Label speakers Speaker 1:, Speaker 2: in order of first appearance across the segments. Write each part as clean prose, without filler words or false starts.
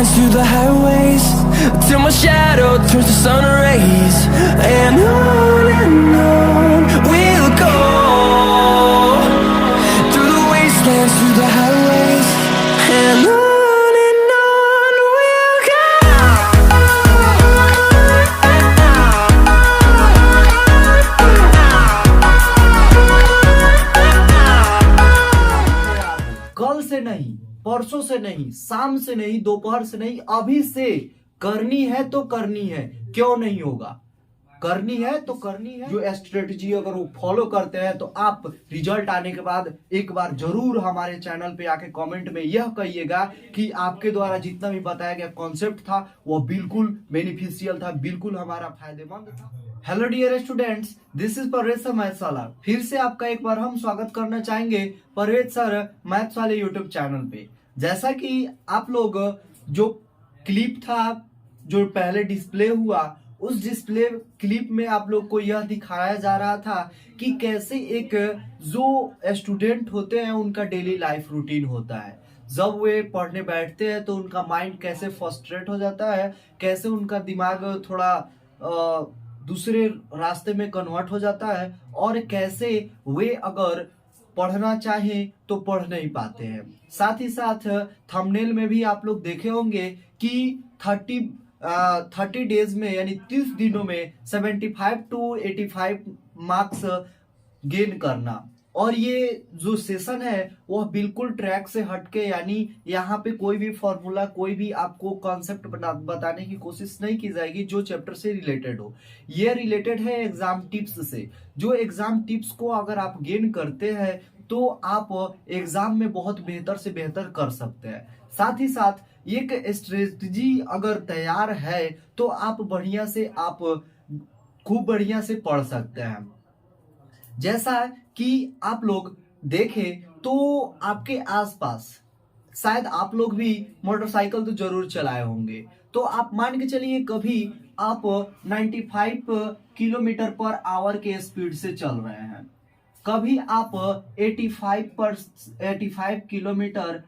Speaker 1: wastelands, through the highways, till my shadow turns to sun rays. And on we'll go, through the wastelands, through the highways, and on we'll go.
Speaker 2: कल से नहीं, परसों से नहीं, शाम से नहीं, दोपहर से नहीं, अभी से करनी है तो करनी है। क्यों नहीं होगा? करनी है तो करनी है। जो स्ट्रेटजी अगर वो फॉलो करते हैं तो आप रिजल्ट आने के बाद एक बार जरूर हमारे चैनल पे आके कमेंट में यह कहिएगा कि आपके द्वारा जितना भी बताया गया कॉन्सेप्ट था वो बिल्कुल बेनिफिशियल था, बिल्कुल हमारा फायदेमंद था। Hello dear students, this is Parvez sir maths वाला। फिर से आपका एक बार हम स्वागत करना चाहेंगे परवेज सर मैथ्स वाले यूट्यूब चैनल पे। जैसा कि आप लोग जो क्लिप था जो पहले डिस्प्ले हुआ, उस डिस्प्ले क्लिप में आप लोग को यह दिखाया जा रहा था कि कैसे एक जो स्टूडेंट होते हैं उनका डेली लाइफ रूटीन होता है। जब वे पढ़ने बैठते हैं तो उनका माइंड कैसे फ्रस्ट्रेट हो जाता है, कैसे उनका दिमाग थोड़ा दूसरे रास्ते में कन्वर्ट हो जाता है, और कैसे वे अगर पढ़ना चाहें तो पढ़ नहीं पाते हैं। साथ ही साथ थंबनेल में भी आप लोग देखे होंगे कि 30 डेज में यानी 30 दिनों में 75 टू 85 मार्क्स गेन करना। और ये जो सेशन है वह बिल्कुल ट्रैक से हटके, यानी यहाँ पे कोई भी फॉर्मूला, कोई भी आपको कॉन्सेप्ट बताने की कोशिश नहीं की जाएगी जो चैप्टर से रिलेटेड हो। ये रिलेटेड है एग्जाम टिप्स से। जो एग्जाम टिप्स को अगर आप गेन करते हैं तो आप एग्जाम में बहुत बेहतर से बेहतर कर सकते हैं। साथ ही साथ एक स्ट्रेटजी अगर तैयार है तो आप खूब बढ़िया से पढ़ सकते हैं। जैसा कि आप लोग देखें तो आपके आसपास शायद आप लोग भी मोटरसाइकिल तो जरूर चलाए होंगे, तो आप मान के चलिए कभी आप 95 किलोमीटर पर आवर के स्पीड से चल रहे हैं, कभी आप 85 किलोमीटर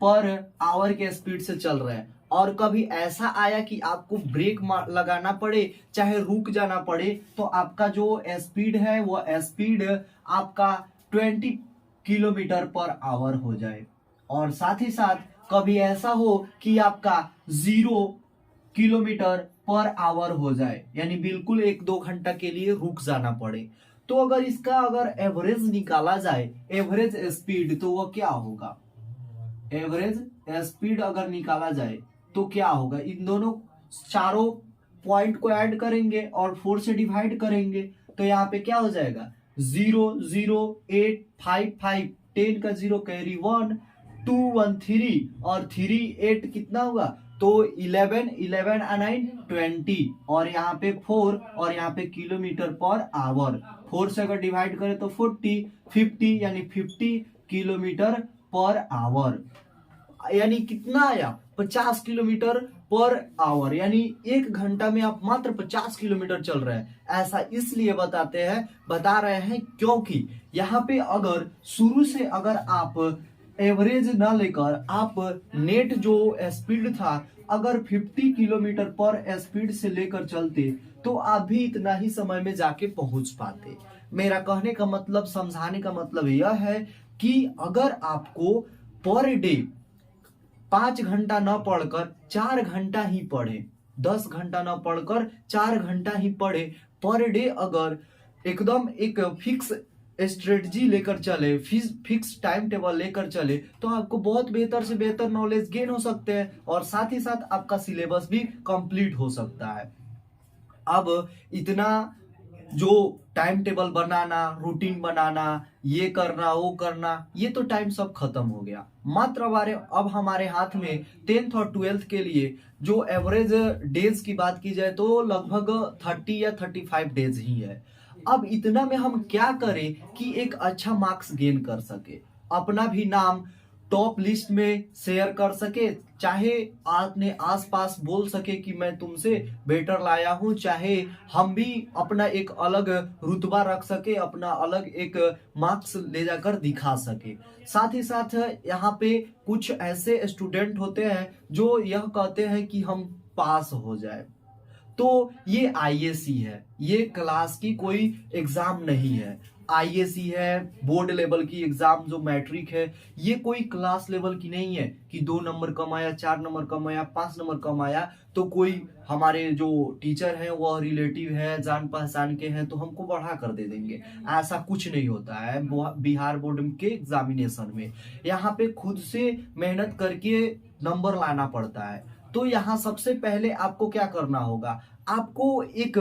Speaker 2: पर आवर के स्पीड से चल रहे हैं, और कभी ऐसा आया कि आपको ब्रेक लगाना पड़े, चाहे रुक जाना पड़े, तो आपका जो स्पीड है वो स्पीड आपका 20 किलोमीटर पर आवर हो जाए। और साथ ही साथ कभी ऐसा हो कि आपका 0 किलोमीटर पर आवर हो जाए, यानी बिल्कुल 1-2 घंटा के लिए रुक जाना पड़े। तो अगर इसका एवरेज निकाला जाए, एवरेज स्पीड, तो वो क्या होगा? एवरेज स्पीड अगर निकाला जाए तो क्या होगा? इन दोनों चारों पॉइंट को ऐड करेंगे और 4 से डिवाइड करेंगे, तो यहाँ पे क्या हो जाएगा? 0 0 8 5 5, 10 का 0 कैरी 1 2 1 3, और 3 8 कितना हुआ? तो 11 11 और 9 20, और यहाँ पे 4, और यहाँ पे किलोमीटर पर आवर। 4 से अगर डिवाइड करें तो 50 यानी 50 किलोमीटर पर आवर, यानी कितना आया? 50 किलोमीटर पर आवर, यानी 1 घंटा में आप मात्र 50 किलोमीटर चल रहे हैं। ऐसा इसलिए बता रहे हैं क्योंकि यहाँ पे अगर शुरू से अगर आप एवरेज ना लेकर आप नेट जो स्पीड था अगर 50 किलोमीटर पर स्पीड से लेकर चलते तो आप भी इतना ही समय में जाके पहुंच पाते। मेरा कहने का मतलब, समझाने का मतलब यह है कि अगर आपको पर डे 5 घंटा न पढ़कर 4 घंटा ही पढ़े, 10 घंटा न पढ़कर 4 घंटा ही पढ़े पर डे, अगर एकदम एक फिक्स स्ट्रेटजी लेकर चले, फिक्स टाइम टेबल लेकर चले, तो आपको बहुत बेहतर से बेहतर नॉलेज गेन हो सकते हैं, और साथ ही साथ आपका सिलेबस भी कंप्लीट हो सकता है। अब इतना जो टाइम टेबल बनाना, रूटीन बनाना, ये करना वो करना, ये तो टाइम सब खत्म हो गया। मात्र अब हमारे हाथ में 10th और 12th के लिए जो एवरेज डेज की बात की जाए तो लगभग 30 या 35 डेज ही है। अब इतना में हम क्या करें कि एक अच्छा मार्क्स गेन कर सके, अपना भी नाम टॉप लिस्ट में शेयर कर सके, चाहे आपने आसपास बोल सके कि मैं तुमसे बेटर लाया हूं, चाहे हम भी अपना एक अलग रुतबा रख सके, अपना अलग एक मार्क्स ले जाकर दिखा सके। साथ ही साथ यहाँ पे कुछ ऐसे स्टूडेंट होते हैं जो यह कहते हैं कि हम पास हो जाए, तो ये आईएससी है, ये क्लास की कोई एग्जाम नहीं है। आईएससी है बोर्ड लेवल की एग्जाम, जो मैट्रिक है, ये कोई क्लास लेवल की नहीं है कि 2 नंबर कम आया, 4 नंबर कम आया, 5 नंबर कम आया तो कोई हमारे जो टीचर हैं वह रिलेटिव है, जान पहचान के हैं, तो हमको बढ़ा कर दे देंगे। ऐसा कुछ नहीं होता है बिहार बोर्ड के एग्जामिनेशन में। यहाँ पे खुद से मेहनत करके नंबर लाना पड़ता है। तो यहाँ सबसे पहले आपको क्या करना होगा, आपको एक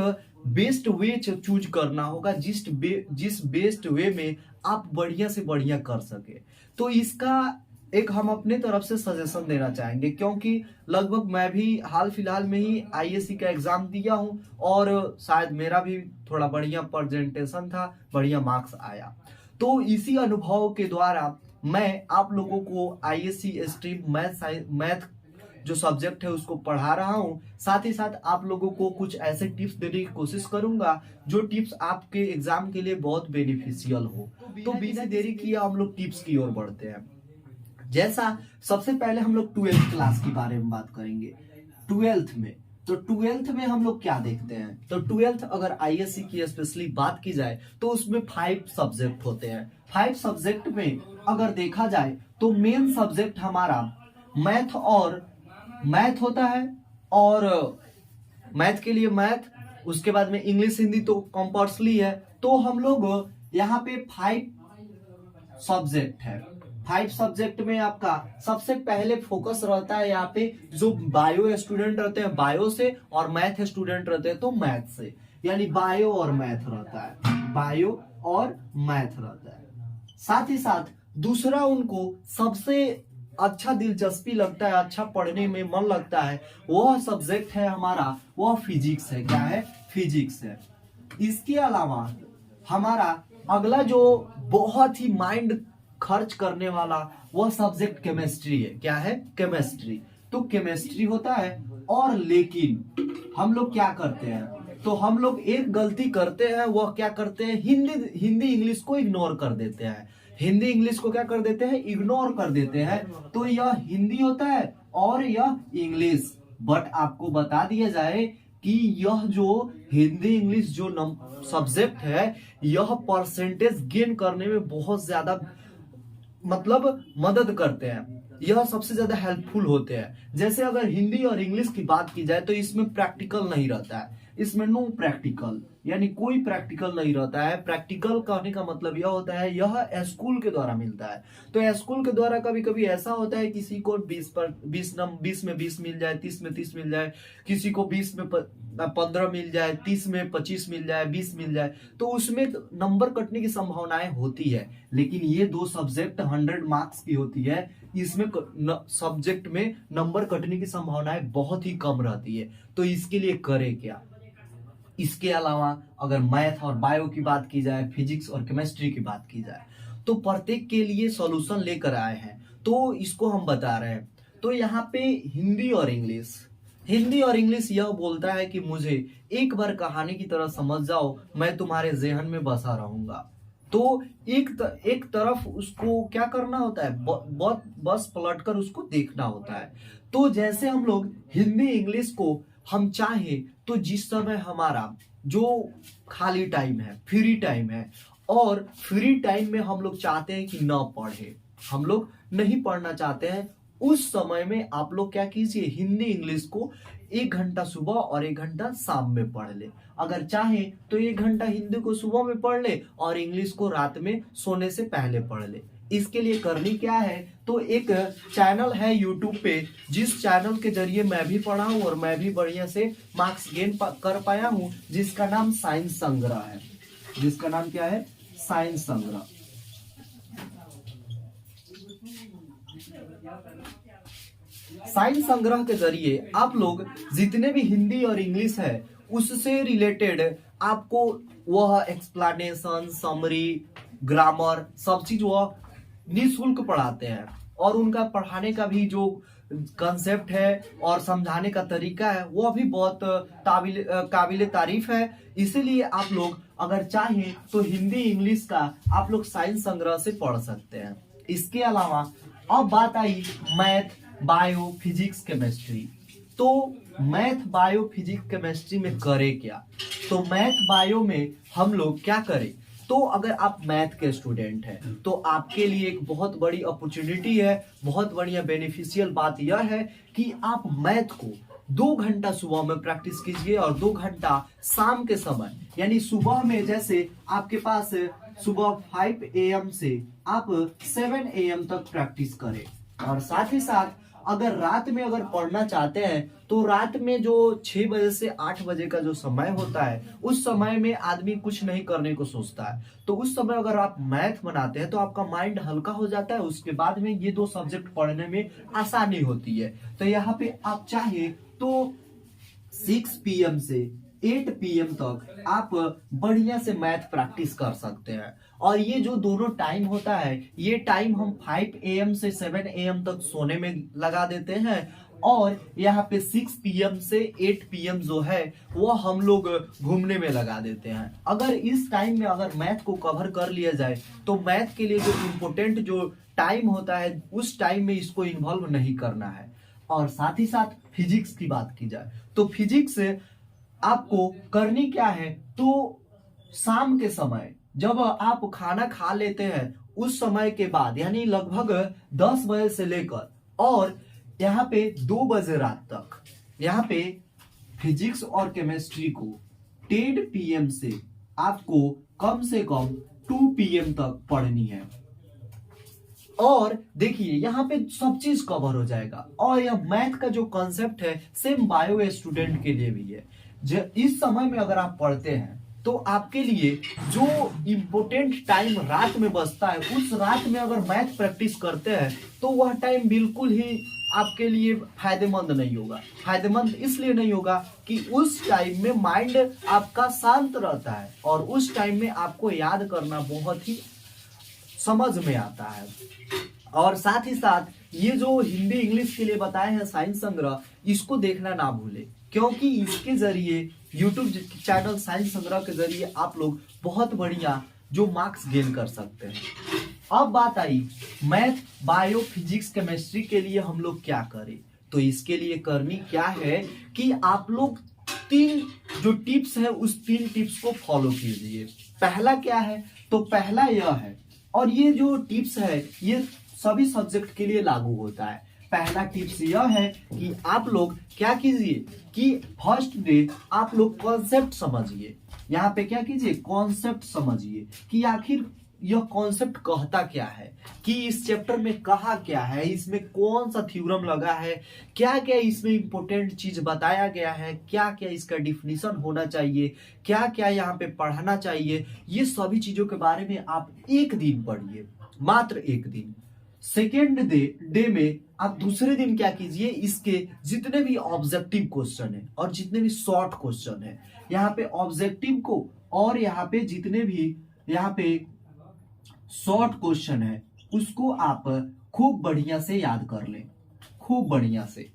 Speaker 2: बेस्ट वे चूज करना होगा, जिस बेस्ट वे में आप बढ़िया से बढ़िया कर सके। तो इसका एक हम अपने तरफ से सजेशन देना चाहेंगे, क्योंकि लगभग मैं भी हाल फिलहाल में ही आईएससी का एग्जाम दिया हूं और शायद मेरा भी थोड़ा बढ़िया प्रेजेंटेशन था, बढ़िया मार्क्स आया। तो इसी अनुभव के द्वारा मैं आप लोगों को आईएससी स्ट्रीम मैथ जो सब्जेक्ट है उसको पढ़ा रहा हूं। साथ ही साथ आप लोगों को कुछ ऐसे टिप्स देने की कोशिश करूंगा जो टिप्स आपके एग्जाम के लिए बहुत बेनिफिशियल हो। तो बिना देरी किए हम लोग टिप्स की ओर बढ़ते हैं। जैसा सबसे पहले हम लोग 12th क्लास के बारे में बात करेंगे। 12th में, तो 12th में हम लोग क्या देखते हैं, तो 12th अगर आईएससी की स्पेशली बात की जाए तो उसमें 5 सब्जेक्ट होते हैं। 5 सब्जेक्ट में अगर देखा जाए तो मेन सब्जेक्ट हमारा मैथ होता है, और मैथ के लिए मैथ, उसके बाद में इंग्लिश हिंदी तो कंपल्सरी है। तो हम लोग यहाँ पे 5 सब्जेक्ट है। 5 सब्जेक्ट में आपका सबसे पहले फोकस रहता है यहाँ पे, जो बायो स्टूडेंट रहते हैं बायो से, और मैथ स्टूडेंट रहते हैं तो मैथ से, यानी बायो और मैथ रहता है, बायो और मैथ रहता है। साथ ही साथ दूसरा उनको सबसे अच्छा दिलचस्पी लगता है, अच्छा पढ़ने में मन लगता है, वह सब्जेक्ट है हमारा, वह फिजिक्स है। क्या है? फिजिक्स है। इसके अलावा हमारा अगला जो बहुत ही माइंड खर्च करने वाला वह सब्जेक्ट केमिस्ट्री है। क्या है? केमिस्ट्री। तो केमिस्ट्री होता है। और लेकिन हम लोग क्या करते हैं, तो हम लोग एक गलती करते हैं, वह क्या करते हैं, हिंदी इंग्लिश को इग्नोर कर देते हैं। हिंदी इंग्लिश को क्या कर देते हैं, इग्नोर कर देते हैं। तो यह हिंदी होता है और यह इंग्लिश। बट आपको बता दिया जाए कि यह जो हिंदी इंग्लिश जो सब्जेक्ट है, यह परसेंटेज गेन करने में बहुत ज्यादा मतलब मदद करते हैं, यह सबसे ज्यादा हेल्पफुल होते हैं। जैसे अगर हिंदी और इंग्लिश की बात की जाए तो इसमें प्रैक्टिकल नहीं रहता है, इसमें नो प्रैक्टिकल, यानी कोई प्रैक्टिकल नहीं रहता है। प्रैक्टिकल कहने का मतलब यह होता है यह स्कूल के द्वारा मिलता है। तो स्कूल के द्वारा कभी कभी ऐसा होता है किसी को 20 में 20 मिल जाए, 30 में 30 मिल जाए, किसी को 20 में 15 मिल जाए, 30 में 25 मिल जाए, 20 मिल जाए, तो उसमें नंबर कटने की संभावनाएं होती है। लेकिन ये 2 सब्जेक्ट 100 मार्क्स की होती है, इसमें सब्जेक्ट में नंबर कटने की संभावनाएं बहुत ही कम रहती है। तो इसके लिए करें क्या? इसके अलावा अगर मैथ और बायो की बात की जाए, फिजिक्स और केमिस्ट्री की बात की जाए, तो प्रत्येक के लिए सॉल्यूशन लेकर आए हैं, तो इसको हम बता रहे हैं। तो यहाँ पे हिंदी और इंग्लिश यह बोलता है कि मुझे एक बार कहानी की तरह समझ जाओ, मैं तुम्हारे जहन में बसा रहूंगा। तो एक तरफ उसको क्या करना होता है, बस पलटकर उसको देखना होता है। तो जैसे हम लोग हिंदी इंग्लिश को हम चाहे तो जिस समय हमारा जो खाली टाइम है, फ्री टाइम है, और फ्री टाइम में हम लोग चाहते हैं कि ना पढ़े, हम लोग नहीं पढ़ना चाहते हैं, उस समय में आप लोग क्या कीजिए, हिंदी इंग्लिश को 1 घंटा सुबह और 1 घंटा शाम में पढ़ ले। अगर चाहे तो 1 घंटा हिंदी को सुबह में पढ़ ले और इंग्लिश को रात में सोने से पहले पढ़ ले। इसके लिए करनी क्या है, तो एक चैनल है यूट्यूब पे, जिस चैनल के जरिए मैं भी पढ़ा हूं और मैं भी बढ़िया से मार्क्स गेन कर पाया हूं, जिसका नाम साइंस संग्रह है। जिसका नाम क्या है? साइंस संग्रह। साइंस संग्रह के जरिए आप लोग जितने भी हिंदी और इंग्लिश है उससे रिलेटेड आपको वह एक्सप्लेनेशन, समरी, ग्रामर, सब चीज वह निःशुल्क पढ़ाते हैं। और उनका पढ़ाने का भी जो कंसेप्ट है और समझाने का तरीका है वो भी बहुत काबिल तारीफ है। इसीलिए आप लोग अगर चाहें तो हिंदी इंग्लिश का आप लोग साइंस संग्रह से पढ़ सकते हैं। इसके अलावा अब बात आई मैथ, बायो, फिजिक्स, केमिस्ट्री। तो मैथ, बायो, फिजिक्स, केमिस्ट्री में करें क्या? तो मैथ बायो में हम लोग क्या करें? तो अगर आप मैथ के स्टूडेंट हैं तो आपके लिए एक बहुत बड़ी अपॉर्चुनिटी है, बहुत बढ़िया बेनिफिशियल बात यह है कि आप मैथ को 2 घंटा सुबह में प्रैक्टिस कीजिए और 2 घंटा शाम के समय, यानी सुबह में जैसे आपके पास सुबह 5 AM से आप 7 AM तक प्रैक्टिस करें। और साथ ही साथ अगर रात में अगर पढ़ना चाहते हैं तो रात में जो 6 बजे से 8 बजे का जो समय होता है उस समय में आदमी कुछ नहीं करने को सोचता है, तो उस समय अगर आप मैथ बनाते हैं तो आपका माइंड हल्का हो जाता है। उसके बाद में ये 2 सब्जेक्ट पढ़ने में आसानी होती है। तो यहाँ पे आप चाहे तो 6 PM से 8 PM तक आप बढ़िया से मैथ प्रैक्टिस कर सकते हैं। और ये जो दोनों टाइम होता है ये टाइम हम 5 AM से 7 AM तक सोने में लगा देते हैं और यहाँ पे 6 PM से 8 PM जो है वो हम लोग घूमने में लगा देते हैं। अगर इस टाइम में अगर मैथ को कवर कर लिया जाए तो मैथ के लिए जो इम्पोर्टेंट जो टाइम होता है उस टाइम में इसको इन्वॉल्व नहीं करना है। और साथ ही साथ फिजिक्स की बात की जाए तो फिजिक्स आपको करनी क्या है? तो शाम के समय जब आप खाना खा लेते हैं उस समय के बाद, यानी लगभग 10 बजे से लेकर और यहाँ पे 2 बजे रात तक यहाँ पे फिजिक्स और केमिस्ट्री को 10 PM से आपको कम से कम 2 PM तक पढ़नी है। और देखिए यहाँ पे सब चीज कवर हो जाएगा। और यह मैथ का जो कॉन्सेप्ट है सेम बायो स्टूडेंट के लिए भी है। इस समय में अगर आप पढ़ते हैं तो आपके लिए जो इम्पोर्टेंट टाइम रात में बचता है उस रात में अगर मैथ प्रैक्टिस करते हैं तो वह टाइम बिल्कुल ही आपके लिए फायदेमंद नहीं होगा। फायदेमंद इसलिए नहीं होगा कि उस टाइम में माइंड आपका शांत रहता है और उस टाइम में आपको याद करना बहुत ही समझ में आता है। और साथ ही साथ ये जो हिंदी इंग्लिश के लिए बताए हैं साइंस संग्रह, इसको देखना ना भूले क्योंकि इसके जरिए YouTube चैनल साइंस संग्रह के जरिए आप लोग बहुत बढ़िया जो मार्क्स गेन कर सकते हैं। अब बात आई मैथ, बायो, फिजिक्स, केमिस्ट्री के लिए हम लोग क्या करें? तो इसके लिए करनी क्या है कि आप लोग 3 जो टिप्स है उस 3 टिप्स को फॉलो कीजिए। पहला क्या है? तो पहला यह है, और ये जो टिप्स है ये सभी सब्जेक्ट के लिए लागू होता है। पहला टिप्स यह है कि आप लोग क्या कीजिए कि फर्स्ट डे आप लोग कॉन्सेप्ट समझिए। यहाँ पे क्या कीजिए? कॉन्सेप्ट समझिए कि आखिर यह कॉन्सेप्ट कहता क्या है, कि इस चैप्टर में कहा क्या है, इसमें कौन सा थ्योरम लगा है, क्या क्या इसमें इंपॉर्टेंट चीज बताया गया है, क्या क्या इसका डिफिनीशन होना चाहिए, क्या क्या यहाँ पे पढ़ना चाहिए। ये सभी चीजों के बारे में आप एक दिन पढ़िए, मात्र एक दिन। सेकेंड डे में आप दूसरे दिन क्या कीजिए, इसके जितने भी ऑब्जेक्टिव क्वेश्चन है और जितने भी शॉर्ट क्वेश्चन है यहाँ पे ऑब्जेक्टिव को और यहाँ पे जितने भी यहाँ पे शॉर्ट क्वेश्चन है उसको आप खूब बढ़िया से याद कर लें, खूब बढ़िया से।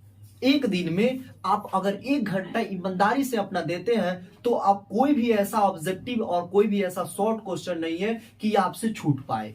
Speaker 2: एक दिन में आप अगर 1 घंटा ईमानदारी से अपना देते हैं तो आप कोई भी ऐसा ऑब्जेक्टिव और कोई भी ऐसा शॉर्ट क्वेश्चन नहीं है कि आपसे छूट पाए।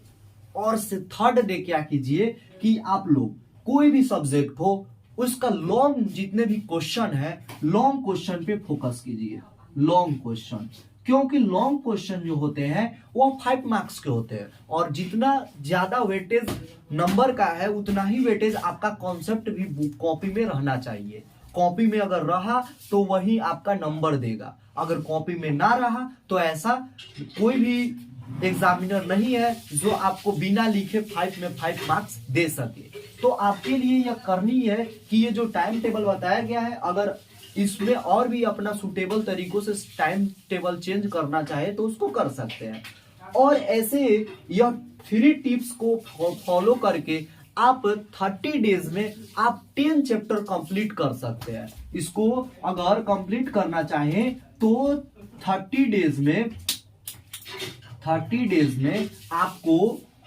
Speaker 2: और से थर्ड डे क्या कीजिए कि आप लोग कोई भी सब्जेक्ट हो उसका लॉन्ग जितने भी क्वेश्चन है लॉन्ग क्वेश्चन पे फोकस कीजिए। लॉन्ग क्वेश्चन, क्योंकि लॉन्ग क्वेश्चन जो होते हैं वो 5 मार्क्स के होते हैं और जितना ज्यादा वेटेज नंबर का है उतना ही वेटेज आपका कॉन्सेप्ट भी कॉपी में रहना चाहिए। कॉपी में अगर रहा तो वही आपका नंबर देगा, अगर कॉपी में ना रहा तो ऐसा कोई भी एग्जामिनर नहीं है जो आपको बिना लिखे 5 में 5 मार्क्स दे सके। तो आपके लिए यह करनी है कि ये जो टाइम टेबल बताया गया है अगर इसमें और भी अपना सुटेबल तरीकों से टाइम टेबल चेंज करना चाहे तो उसको कर सकते हैं। और ऐसे यह 3 टिप्स को फॉलो करके आप 30 डेज में आप 10 चैप्टर कंप्लीट कर सकते हैं। इसको अगर कंप्लीट करना चाहें तो 30 डेज में आपको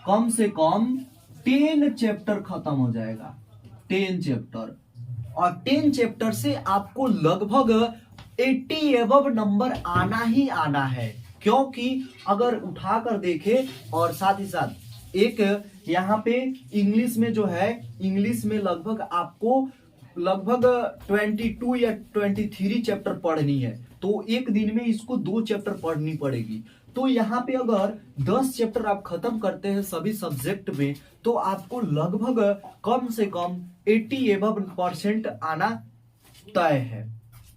Speaker 2: कम से कम 10 चैप्टर खत्म हो जाएगा, 10 चैप्टर। और 10 चैप्टर से आपको लगभग 80 एबव नंबर आना ही आना है, क्योंकि अगर उठाकर देखें और साथ ही साथ एक यहाँ पे इंग्लिश में जो है, इंग्लिश में लगभग आपको लगभग 22 या 23 चैप्टर पढ़नी है, तो एक दिन में इसको 2 चैप्टर पढ़नी पड़ेगी। तो यहाँ पे अगर 10 चैप्टर आप खत्म करते हैं सभी सब्जेक्ट में, तो आपको लगभग कम से कम 80 एबव % आना तय है।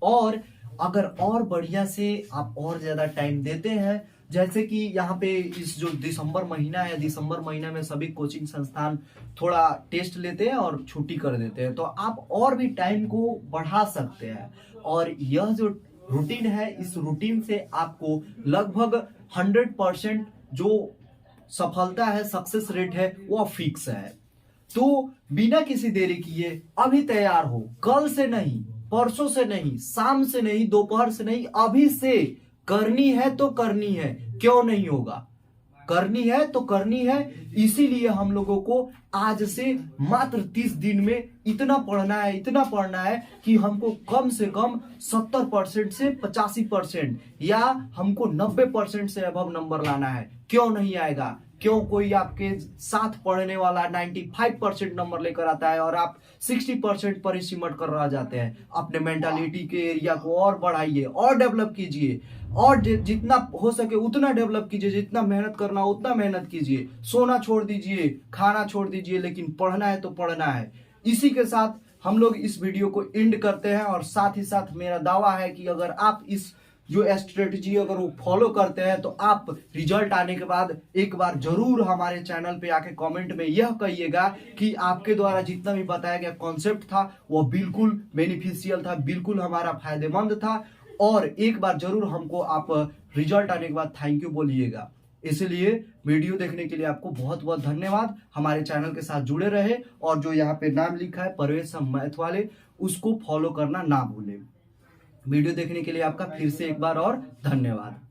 Speaker 2: और अगर और बढ़िया से आप और ज्यादा टाइम देते हैं, जैसे कि यहाँ पे इस जो दिसंबर महीना है, दिसंबर महीना में सभी कोचिंग संस्थान थोड़ा टेस्ट लेते हैं और छुट्टी कर देते हैं, तो आप और भी टाइम को बढ़ा सकते हैं। और यह जो रूटीन है, इस रूटीन से आपको लगभग 100% जो सफलता है, सक्सेस रेट है, वो फिक्स है। तो बिना किसी देरी किए अभी तैयार हो, कल से नहीं, परसों से नहीं, शाम से नहीं, दोपहर से नहीं, अभी से करनी है तो करनी है, क्यों नहीं होगा, करनी है तो करनी है। इसीलिए हम लोगों को आज से मात्र 30 दिन में इतना पढ़ना है, इतना पढ़ना है कि हमको कम से कम 70% से 85% या हमको 90% से अबव नंबर लाना है। क्यों नहीं आएगा? क्यों कोई आपके साथ पढ़ने वाला 95% नंबर लेकर आता है और आप 60% पर ही सिमट कर रह जाते हैं। अपने मेंटालिटी के एरिया को और बढ़ाइए और डेवलप कीजिए, और जितना हो सके उतना डेवलप कीजिए, जितना मेहनत करना उतना मेहनत कीजिए। सोना छोड़ दीजिए, खाना छोड़ दीजिए, लेकिन पढ़ना है तो पढ़ना है। इसी के साथ हम लोग इस वीडियो को एंड करते हैं, और साथ ही साथ मेरा दावा है कि अगर आप इस जो स्ट्रेटजी अगर वो फॉलो करते हैं, तो आप रिजल्ट आने के बाद एक बार जरूर हमारे चैनल पे आके कमेंट में यह कहिएगा कि आपके द्वारा जितना भी बताया गया कॉन्सेप्ट था वो बिल्कुल बेनिफिशियल था, बिल्कुल हमारा फायदेमंद था। और एक बार जरूर हमको आप रिजल्ट आने के बाद थैंक यू बोलिएगा। इसलिए वीडियो देखने के लिए आपको बहुत बहुत धन्यवाद। हमारे चैनल के साथ जुड़े रहे, और जो यहाँ पे नाम लिखा है परवेश मैथ वाले, उसको फॉलो करना ना भूलें। वीडियो देखने के लिए आपका फिर से एक बार और धन्यवाद।